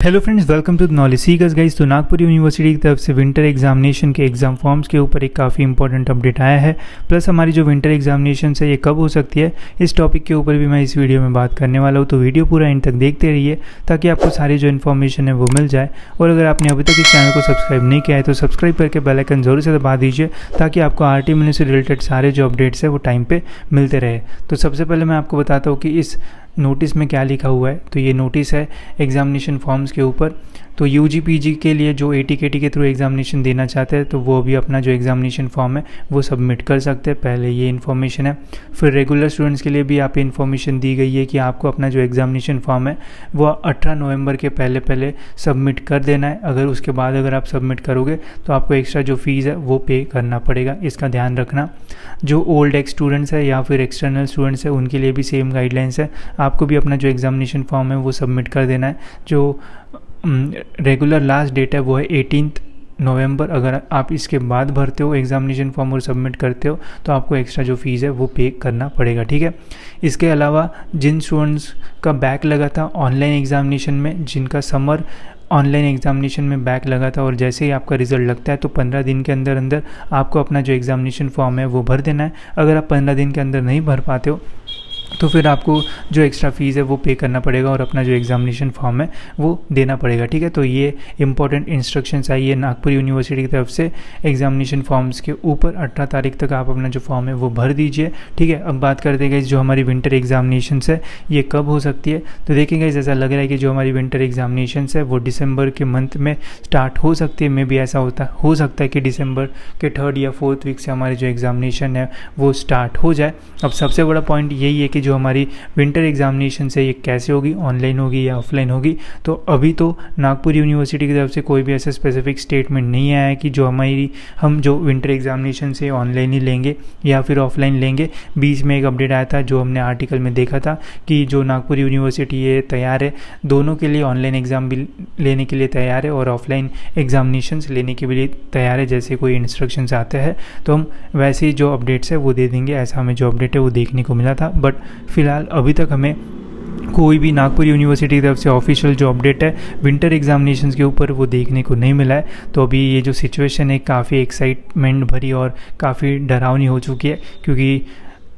Hello friends, welcome to the knowledge seekers guys. तो Nagpur university की तरफ से विंटर एग्जामिनेशन के एग्जाम फॉर्म्स के ऊपर एक काफ़ी इंपॉर्टेंट अपडेट आया है। प्लस हमारी जो विंटर एग्जामिनेशन है ये कब हो सकती है, इस टॉपिक के ऊपर भी मैं इस वीडियो में बात करने वाला हूँ। तो वीडियो पूरा एंड तक देखते रहिए ताकि आपको सारी जो इन्फॉर्मेशन है वो मिल जाए। और अगर आपने अभी तक इस चैनल को सब्सक्राइब नहीं किया है तो सब्सक्राइब करके बेल आइकन जरूर से दबा दीजिए ताकि आपको Rtmnu से रिलेटेड सारे जो अपडेट्स है वो टाइम पे मिलते रहे। तो सबसे पहले मैं आपको बताता हूँ कि इस नोटिस में क्या लिखा हुआ है। तो ये नोटिस है एग्जामिनेशन फॉर्म्स के ऊपर। तो यूजी पीजी के लिए जो एटीकेटी के थ्रू एग्जामिनेशन देना चाहते हैं तो वो भी अपना जो एग्जामिनेशन फॉर्म है वो सबमिट कर सकते हैं। पहले ये इन्फॉर्मेशन है। फिर रेगुलर स्टूडेंट्स के लिए भी आप इन्फॉर्मेशन दी गई है कि आपको अपना जो एग्जामिनेशन फॉर्म है वो 18 नवंबर के पहले सबमिट कर देना है। अगर उसके बाद अगर आप सबमिट करोगे तो आपको एक्स्ट्रा जो फीस है वो पे करना पड़ेगा, इसका ध्यान रखना। जो ओल्ड एक्स स्टूडेंट्स है या फिर एक्सटर्नल स्टूडेंट्स है उनके लिए भी सेम गाइडलाइंस है। आपको भी अपना जो एग्जामिनेशन फॉर्म है वो सबमिट कर देना है। जो रेगुलर लास्ट डेट है वो है 18 नवंबर। अगर आप इसके बाद भरते हो एग्जामिनेशन फॉर्म और सबमिट करते हो तो आपको एक्स्ट्रा जो फीस है वो पे करना पड़ेगा, ठीक है। इसके अलावा जिन स्टूडेंट्स का बैक लगा था ऑनलाइन एग्जामिनेशन में, जिनका समर ऑनलाइन एग्जामिनेशन में बैक लगा था और जैसे ही आपका रिजल्ट लगता है तो 15 दिन के अंदर अंदर आपको अपना जो एग्जामिनेशन फॉर्म है वो भर देना है। अगर आप 15 दिन के अंदर नहीं भर पाते हो तो फिर आपको जो एक्स्ट्रा फीस है वो पे करना पड़ेगा और अपना जो एग्जामिनेशन फॉर्म है वो देना पड़ेगा, ठीक है। तो ये इंपॉर्टेंट इंस्ट्रक्शंस आई है नागपुर यूनिवर्सिटी की तरफ से। एग्जामिनेशन फॉर्म्स के ऊपर 18 तारीख तक आप अपना जो फॉर्म है वो भर दीजिए, ठीक है। अब बात करते हैं जो हमारी विंटर एग्जामिनेशन है ये कब हो सकती है। तो देखेंगे ऐसा लग रहा है कि जो हमारी विंटर एग्जामिनेशन है वो दिसंबर के मंथ में स्टार्ट हो सकती है। मे भी ऐसा हो सकता है कि दिसंबर के 3rd या 4th वीक से हमारी जो एग्जामिनेशन है वो स्टार्ट हो जाए। अब सबसे बड़ा पॉइंट यही है कि जो हमारी विंटर एग्जामिनेशन है ये कैसे होगी, ऑनलाइन होगी या ऑफलाइन होगी। तो अभी तो नागपुर यूनिवर्सिटी की तरफ से कोई भी ऐसा स्पेसिफिक स्टेटमेंट नहीं आया है कि हम जो विंटर एग्जामिनेशन से ऑनलाइन ही लेंगे या फिर ऑफलाइन लेंगे। बीच में एक अपडेट आया था जो हमने आर्टिकल में देखा था कि जो नागपुर यूनिवर्सिटी ये तैयार है दोनों के लिए, ऑनलाइन एग्जाम भी लेने के लिए तैयार है और ऑफलाइन एग्जामिनेशन लेने के लिए तैयार है। जैसे कोई इंस्ट्रक्शंस आते हैं तो हम वैसे ही जो अपडेट्स है वो दे देंगे। ऐसा हमें जो अपडेट है वो देखने को मिला था, बट फिलहाल अभी तक हमें कोई भी नागपुर यूनिवर्सिटी की तरफ से ऑफिशियल जो अपडेट है विंटर एग्जामिनेशंस के ऊपर वो देखने को नहीं मिला है। तो अभी ये जो सिचुएशन है काफ़ी एक्साइटमेंट भरी और काफ़ी डरावनी हो चुकी है, क्योंकि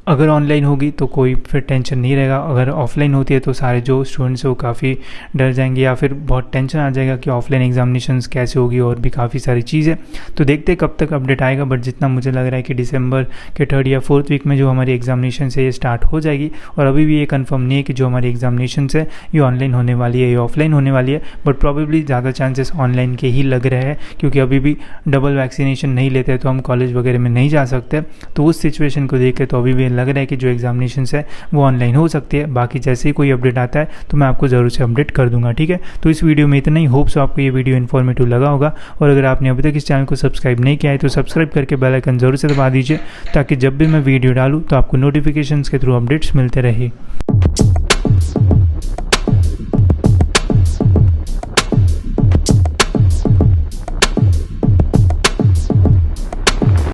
अगर ऑनलाइन होगी तो कोई फिर टेंशन नहीं रहेगा। अगर ऑफलाइन होती है तो सारे जो स्टूडेंट्स हैं वो काफ़ी डर जाएंगे या फिर बहुत टेंशन आ जाएगा कि ऑफलाइन एग्जामिनेशंस कैसे होगी और भी काफ़ी सारी चीज़ें। तो देखते हैं कब तक अपडेट आएगा, बट जितना मुझे लग रहा है कि दिसंबर के 3rd या 4th वीक में जो हमारी एग्जामिनेशन है ये स्टार्ट हो जाएगी। और अभी भी ये कंफर्म नहीं है कि जो हमारी एग्जामिनेशन है ये ऑनलाइन होने वाली है या ऑफलाइन होने वाली है, बट प्रॉबेबली ज़्यादा चांसेस ऑनलाइन के ही लग रहे हैं, क्योंकि अभी भी डबल वैक्सीनेशन नहीं लेते तो हम कॉलेज वगैरह में नहीं जा सकते। तो उस सिचुएशन को देख के तो अभी भी लग रहा है कि जो एग्जामिनेशन है वो ऑनलाइन हो सकती है। बाकी जैसे ही कोई अपडेट आता है तो मैं आपको ज़रूर से अपडेट कर दूंगा, ठीक है। तो इस वीडियो में इतना ही। होप सो आपको ये वीडियो इन्फॉर्मेटिव लगा होगा। और अगर आपने अभी तक इस चैनल को सब्सक्राइब नहीं किया है तो सब्सक्राइब करके बेल आइकन जरूर से दबा दीजिए ताकि जब भी मैं वीडियो डालूँ तो आपको नोटिफिकेशंस के थ्रू अपडेट्स मिलते रहे।